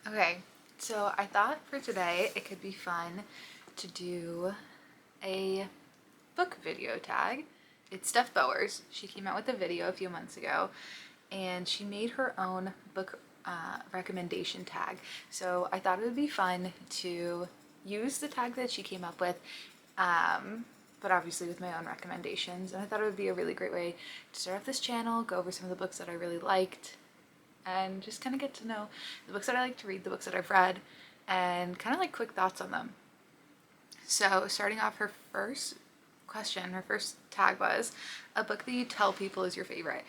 Okay, so I thought for today it could be fun to do a book video tag. It's Steph Bowers. She came out with a video a few months ago and she made her own book recommendation tag. So I thought it would be fun to use the tag that she came up with, but obviously with my own recommendations. And I thought it would be a really great way to start off this channel, go over some of the books that I really liked, and just kind of get to know the books that I like to read, the books that I've read, and kind of like quick thoughts on them. So starting off, her first question, her first tag was a book that you tell people is your favorite.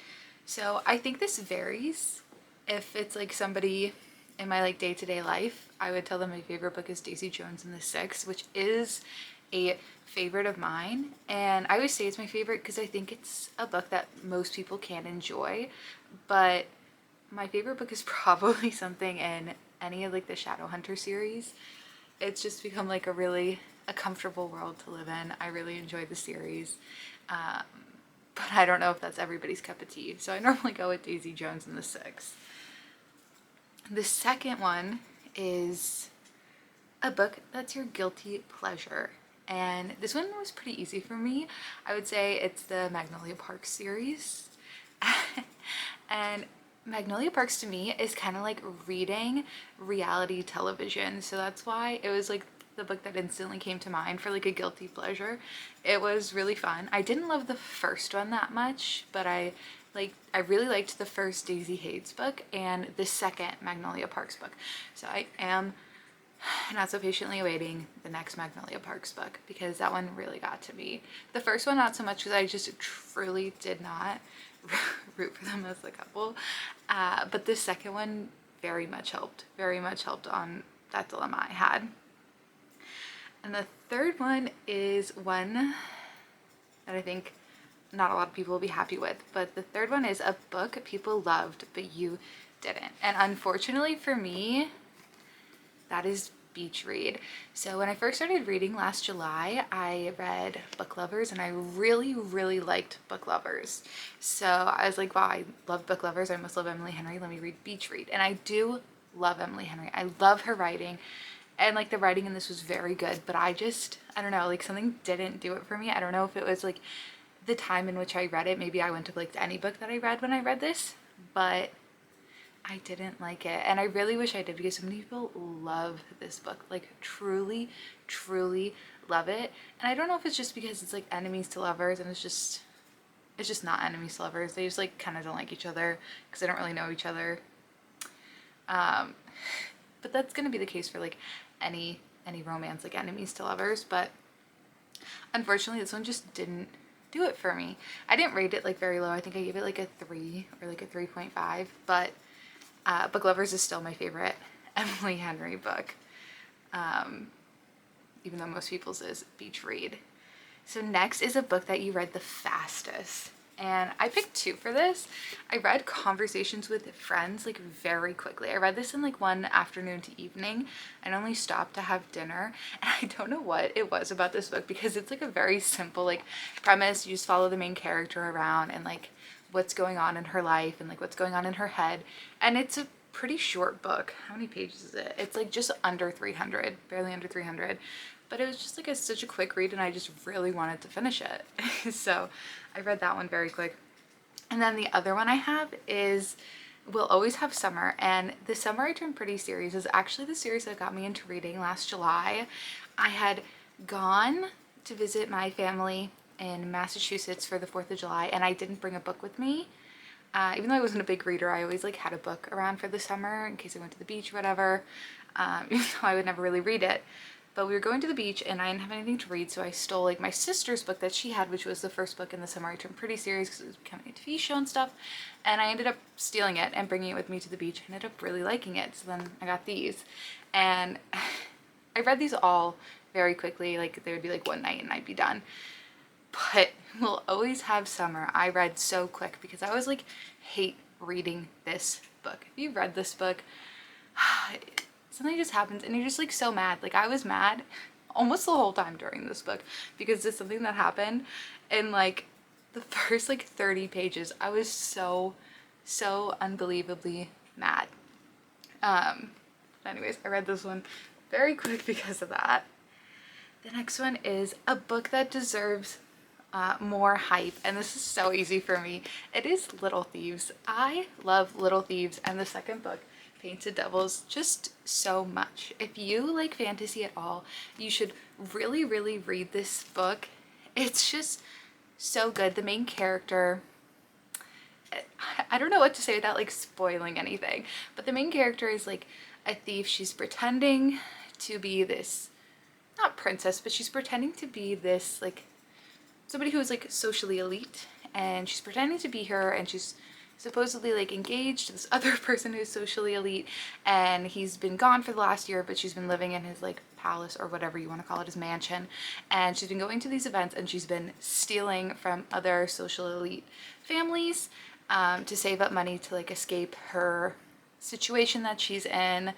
So I think this varies. If it's like somebody in my like day-to-day life, I would tell them my favorite book is Daisy Jones and the Six, which is a favorite of mine. And I always say it's my favorite because I think it's a book that most people can enjoy, but my favorite book is probably something in any of like the Shadowhunter series. It's just become like a comfortable world to live in. I really enjoy the series, but I don't know if that's everybody's cup of tea. So I normally go with Daisy Jones and the Six. The second one is a book that's your guilty pleasure. And this one was pretty easy for me. I would say it's the Magnolia Park series. And Magnolia Parks to me is kind of like reading reality television. So that's why it was like the book that instantly came to mind for like a guilty pleasure. It was really fun. I didn't love the first one that much, but I really liked the first Daisy Hayes book and the second Magnolia Parks book. So I am not so patiently awaiting the next Magnolia Parks book because that one really got to me. The first one not so much because I just truly did not root for them as a couple, but the second one very much helped on that dilemma I had. And the third one is one that I think not a lot of people will be happy with, but the third one is a book people loved but you didn't. And unfortunately for me, that is beach read. So when I first started reading last July, I read Book Lovers and I really liked Book Lovers. So I was like, wow, I love Book Lovers. I must love Emily Henry. Let me read Beach Read. And I do love Emily Henry. I love her writing. And like the writing in this was very good, but I don't know, like something didn't do it for me. I don't know if it was like the time in which I read it. Maybe I wouldn't have liked any book that I read when I read this, but I didn't like it. And I really wish I did because so many people love this book, like truly love it. And I don't know if it's just because it's like enemies to lovers and it's just not enemies to lovers. They just like kind of don't like each other because they don't really know each other. But that's going to be the case for like any romance, like enemies to lovers. But unfortunately this one just didn't do it for me. I didn't rate it like very low. I think I gave it like a 3 or like a 3.5, but Book Lovers is still my favorite Emily Henry book, even though most people's is Beach Read. So next is a book that you read the fastest. And I picked two for this. I read Conversations with Friends like very quickly. I read this in like one afternoon to evening and only stopped to have dinner. And I don't know what it was about this book because it's like a very simple like premise. You just follow the main character around and like what's going on in her life and like what's going on in her head. And it's a pretty short book. How many pages is it? It's like just under 300, barely under 300. But it was just like such a quick read and I just really wanted to finish it. So I read that one very quick. And then the other one I have is We'll Always Have Summer. And the Summer I Turned Pretty series is actually the series that got me into reading last July. I had gone to visit my family in Massachusetts for the 4th of July and I didn't bring a book with me. Even though I wasn't a big reader, I always like had a book around for the summer in case I went to the beach or whatever, even though I would never really read it. But we were going to the beach and I didn't have anything to read, so I stole like my sister's book that she had, which was the first book in the Summer I Turned Pretty series because it was becoming a TV show and stuff. And I ended up stealing it and bringing it with me to the beach. I ended up really liking it, so then I got these. And I read these all very quickly, like they would be like one night and I'd be done. But We'll Always Have Summer I read so quick because I always like hate reading this book. If you've read this book, something just happens and you're just like so mad. Like I was mad almost the whole time during this book because it's something that happened in like the first like 30 pages. I was so unbelievably mad. But anyways, I read this one very quick because of that. The next one is a book that deserves more hype, and this is so easy for me. It is Little Thieves. I love Little Thieves and the second book, Painted Devils, just so much. If you like fantasy at all, you should really, really read this book. It's just so good. The main character, I don't know what to say without like spoiling anything, but the main character is like a thief. She's pretending to be this, not princess, but she's pretending to be this like somebody who's like socially elite, and she's pretending to be her, and she's supposedly like engaged to this other person who's socially elite, and he's been gone for the last year, but she's been living in his like palace or whatever you want to call it, his mansion, and she's been going to these events, and she's been stealing from other social elite families to save up money to like escape her situation that she's in.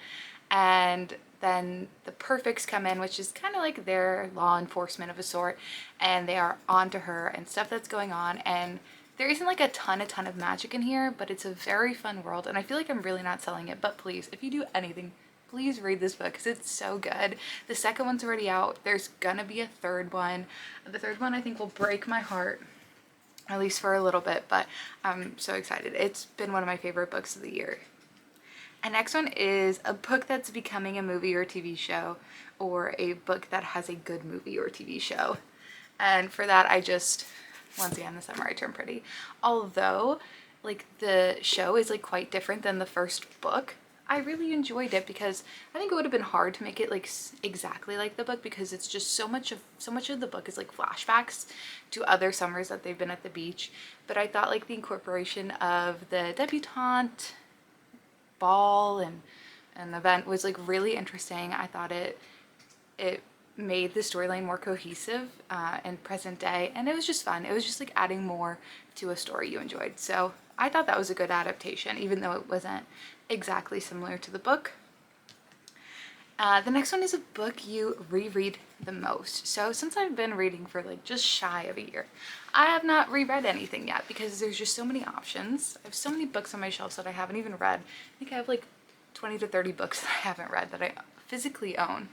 And then the Perfects come in, which is kind of like their law enforcement of a sort, and they are onto her and stuff that's going on. And there isn't like a ton of magic in here, but it's a very fun world, and I feel like I'm really not selling it, but please, if you do anything, please read this book because it's so good. The second one's already out. There's gonna be a third one. The third one I think will break my heart, at least for a little bit, but I'm so excited. It's been one of my favorite books of the year. And next one is a book that's becoming a movie or TV show, or a book that has a good movie or TV show. And for that, I just, once again, the summer I turned pretty. Although, like, the show is like quite different than the first book, I really enjoyed it because I think it would have been hard to make it like exactly like the book, because it's just so much of the book is like flashbacks to other summers that they've been at the beach. But I thought like the incorporation of the debutante ball and an event was like really interesting. I thought it made the storyline more cohesive in present day, and it was just fun. It was just like adding more to a story you enjoyed. So I thought that was a good adaptation, even though it wasn't exactly similar to the book. The next one is a book you reread the most. So since I've been reading for like just shy of a year, I have not reread anything yet because there's just so many options. I have so many books on my shelves that I haven't even read. I think I have like 20 to 30 books that I haven't read that I physically own.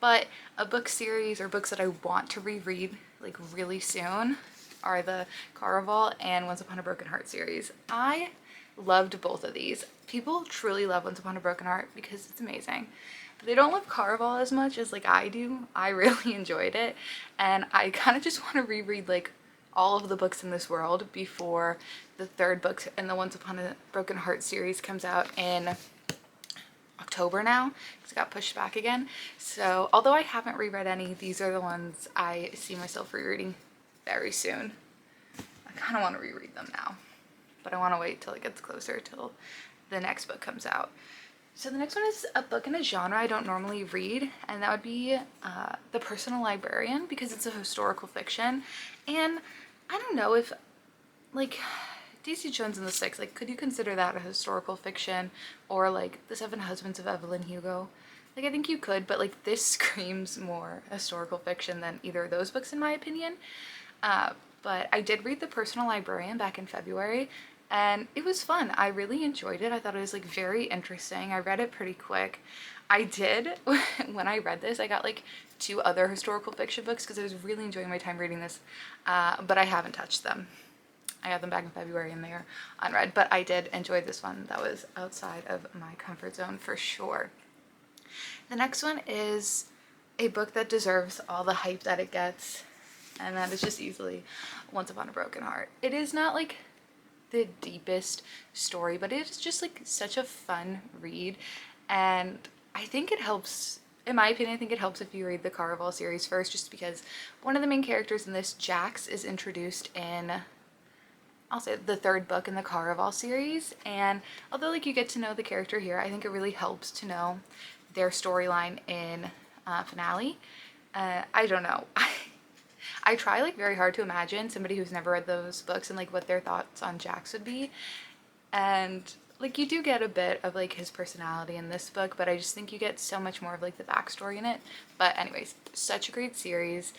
But a book series or books that I want to reread like really soon are the Caraval and Once Upon a Broken Heart series. I loved both of these. People truly love Once Upon a Broken Heart because it's amazing. But they don't love Caraval as much as like I do. I really enjoyed it, and I kind of just want to reread like all of the books in this world before the third book in the Once Upon a Broken Heart series comes out in October now, because it got pushed back again. So although I haven't reread any, these are the ones I see myself rereading very soon. I kind of want to reread them now, but I want to wait till it gets closer, till the next book comes out. So the next one is a book in a genre I don't normally read, and that would be The Personal Librarian, because it's a historical fiction. And I don't know if, like, Daisy Jones and the Six, like, could you consider that a historical fiction? Or like The Seven Husbands of Evelyn Hugo? Like, I think you could, but like this screams more historical fiction than either of those books in my opinion. But I did read The Personal Librarian back in February, and it was fun. I really enjoyed it. I thought it was like very interesting. I read it pretty quick. I did, when I read this, I got like 2 other historical fiction books because I was really enjoying my time reading this, but I haven't touched them. I got them back in February and they're unread, but I did enjoy this one. That was outside of my comfort zone for sure. The next one is a book that deserves all the hype that it gets, and that is just easily Once Upon a Broken Heart. It is not like the deepest story, but it is just like such a fun read, and I think it helps, in my opinion, I think it helps if you read the Caraval series first, just because one of the main characters in this, Jax, is introduced in, I'll say, the third book in the Caraval series, and although like you get to know the character here, I think it really helps to know their storyline in finale. I don't know. I try like very hard to imagine somebody who's never read those books and like what their thoughts on Jax would be, and like you do get a bit of like his personality in this book, but I just think you get so much more of like the backstory in it. But anyways, such a great series.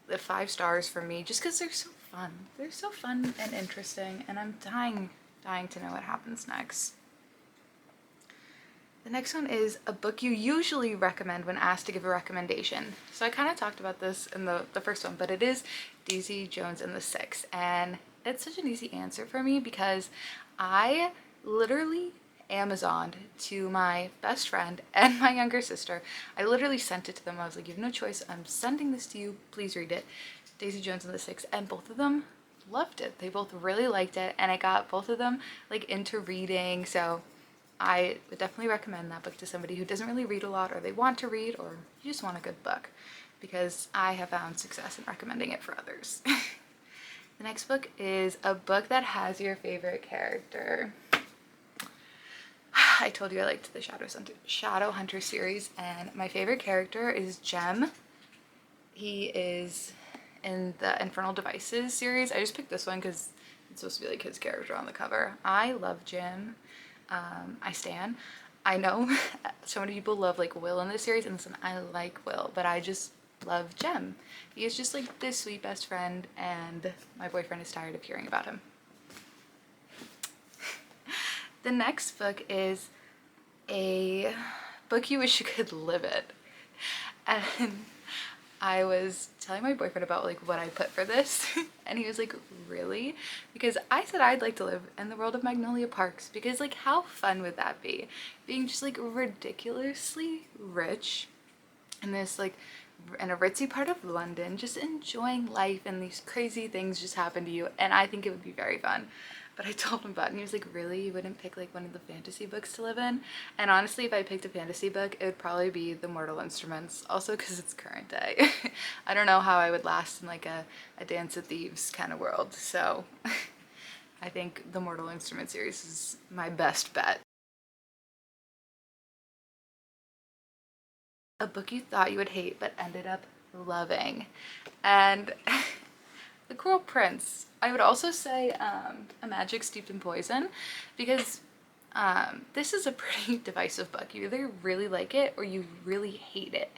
The 5 stars for me, just because they're so fun. They're so fun and interesting, and I'm dying to know what happens next. The next one is a book you usually recommend when asked to give a recommendation. So I kind of talked about this in the first one, but it is Daisy Jones and the Six. And it's such an easy answer for me because I literally Amazoned to my best friend and my younger sister. I literally sent it to them. I was like, you have no choice. I'm sending this to you. Please read it. Daisy Jones and the Six. And both of them loved it. They both really liked it. And I got both of them like into reading. So I would definitely recommend that book to somebody who doesn't really read a lot, or they want to read, or you just want a good book, because I have found success in recommending it for others. The next book is a book that has your favorite character. I told you I liked the Shadowhunter series, and my favorite character is Jem. He is in the Infernal Devices series. I just picked this one because it's supposed to be like his character on the cover. I love Jem. I stan. I know so many people love like Will in this series, and listen, I like Will, but I just love Jem. He is just like this sweet best friend, and my boyfriend is tired of hearing about him. The next book is a book you wish you could live it. And I was telling my boyfriend about like what I put for this, and he was like, really? Because I said I'd like to live in the world of Magnolia Parks, because like how fun would that be? Being just like ridiculously rich in this like in a ritzy part of London, just enjoying life, and these crazy things just happen to you, and I think it would be very fun. But I told him about it, and he was like, really? You wouldn't pick like one of the fantasy books to live in? And honestly, if I picked a fantasy book, it would probably be The Mortal Instruments, also because it's current day. I don't know how I would last in like a Dance of Thieves kind of world, so I think the Mortal Instruments series is my best bet. A book you thought you would hate but ended up loving. And The Cruel Prince. I would also say A Magic Steeped in Poison, because this is a pretty divisive book. You either really like it or you really hate it.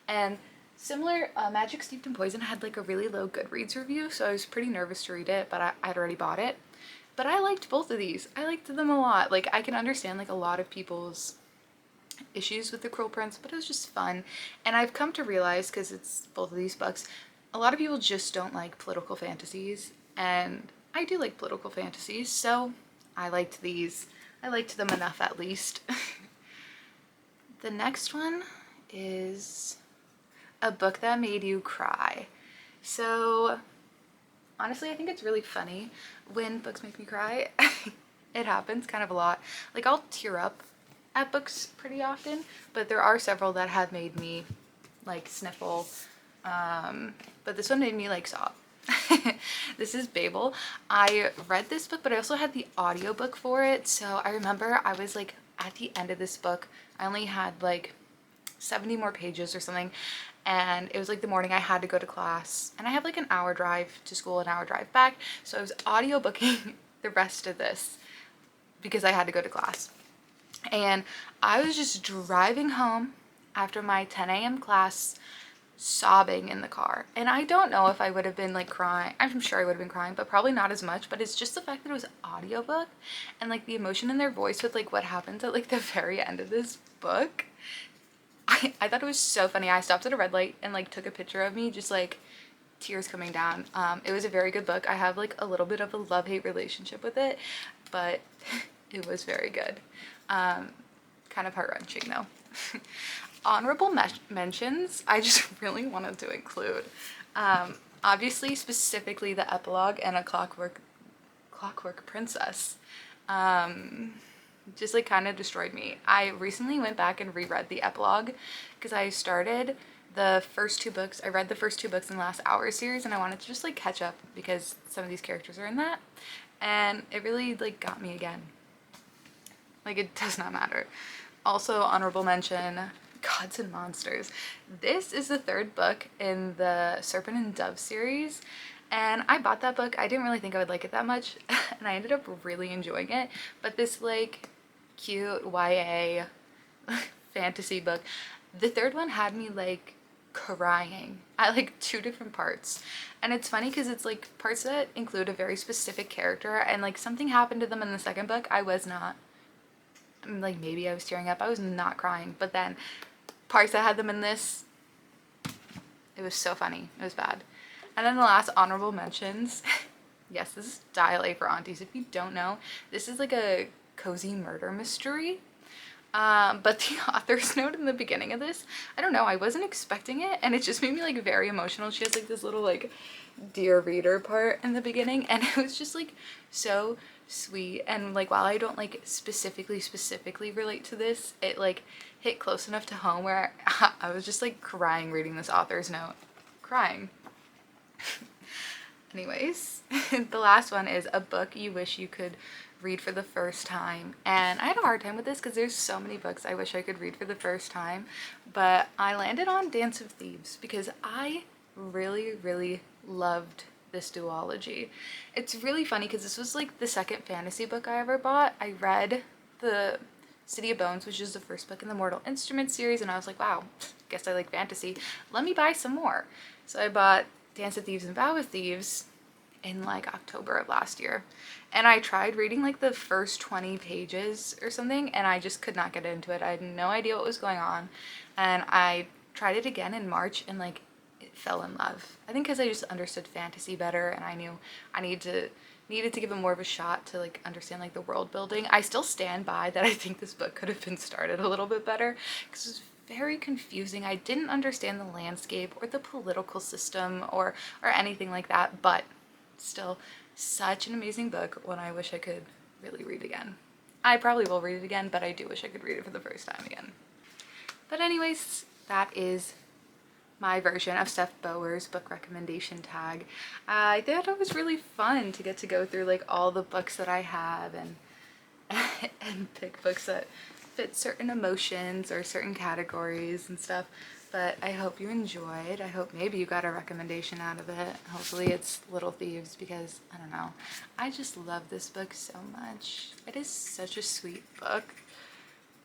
And similar, Magic Steeped in Poison had like a really low Goodreads review, so I was pretty nervous to read it, but I'd already bought it. But I liked both of these. I liked them a lot. Like, I can understand like a lot of people's issues with The Cruel Prince, but it was just fun. And I've come to realize, because it's both of these books, a lot of people just don't like political fantasies, and I do like political fantasies, so I liked these. I liked them enough, at least. The next one is a book that made you cry. So honestly, I think it's really funny when books make me cry. It happens kind of a lot. Like, I'll tear up at books pretty often, but there are several that have made me like sniffle, but this one made me like sob. This is Babel. I read this book, but I also had the audiobook for it, so I remember I was like at the end of this book, I only had like 70 more pages or something, and it was like the morning I had to go to class, and I have like an hour drive to school, an hour drive back, so I was audiobooking the rest of this because I had to go to class. And I was just driving home after my 10 a.m. class, sobbing in the car. And I don't know if I would have been like crying. I'm sure I would have been crying, but probably not as much. But it's just the fact that it was audiobook, and like the emotion in their voice with like what happens at like the very end of this book. I thought it was so funny. I stopped at a red light and like took a picture of me, just like tears coming down. It was a very good book. I have like a little bit of a love-hate relationship with it, but it was very good. Kind of heart-wrenching though. Honorable mentions, I just really wanted to include. Obviously, specifically the epilogue and A Clockwork Princess. Just like kind of destroyed me. I recently went back and reread the epilogue because I started the first two books. I read the first two books in the Last Hour series, and I wanted to just like catch up because some of these characters are in that, and it really like got me again. Like, it does not matter. Also, honorable mention, Gods and Monsters. This is the third book in the Serpent and Dove series, and I bought that book. I didn't really think I would like it that much, and I ended up really enjoying it. But this like cute YA fantasy book, the third one had me like crying at like two different parts. And it's funny because it's like parts that include a very specific character, and like something happened to them in the second book I was not like maybe I was tearing up. I was not crying, but then parts that had them in this, it was so funny. It was bad. And then the last honorable mentions, yes, this is Dial A for Aunties. If you don't know, this is like a cozy murder mystery. But the author's note in the beginning of this, I don't know, I wasn't expecting it, and it just made me like very emotional. She has like this little like dear reader part in the beginning, and it was just like so sweet. And like while I don't like specifically relate to this, it like hit close enough to home where I was just like crying reading this author's note. Crying. Anyways, the last one is a book you wish you could read for the first time. And I had a hard time with this because there's so many books I wish I could read for the first time, but I landed on Dance of Thieves because I really loved this duology. It's really funny because this was like the second fantasy book I ever bought. I read the City of Bones, which is the first book in the Mortal Instruments series, and I was like, wow, guess I like fantasy. Let me buy some more. So I bought Dance of Thieves and Vow of Thieves in like October of last year. And I tried reading like the first 20 pages or something, and I just could not get into it. I had no idea what was going on. And I tried it again in March, and like it fell in love. I think because I just understood fantasy better, and I knew I needed to give it more of a shot to like understand like the world building. I still stand by that I think this book could have been started a little bit better because it was very confusing. I didn't understand the landscape or the political system or anything like that, but still such an amazing book, one I wish I could really read again. I probably will read it again, but I do wish I could read it for the first time again. But anyways, that is my version of Steph Bower's book recommendation tag. I thought it was really fun to get to go through like all the books that I have and and pick books that fit certain emotions or certain categories and stuff. But I hope you enjoyed. I hope maybe you got a recommendation out of it. Hopefully it's Little Thieves because, I don't know, I just love this book so much. It is such a sweet book.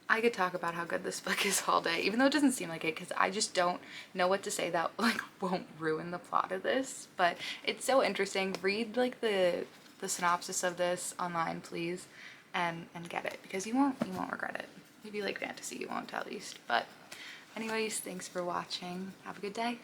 I could talk about how good this book is all day, even though it doesn't seem like it, because I just don't know what to say that like won't ruin the plot of this. But it's so interesting. Read like the synopsis of this online, please, and get it, because you won't regret it. If you like fantasy, you won't at least. But anyways, thanks for watching. Have a good day.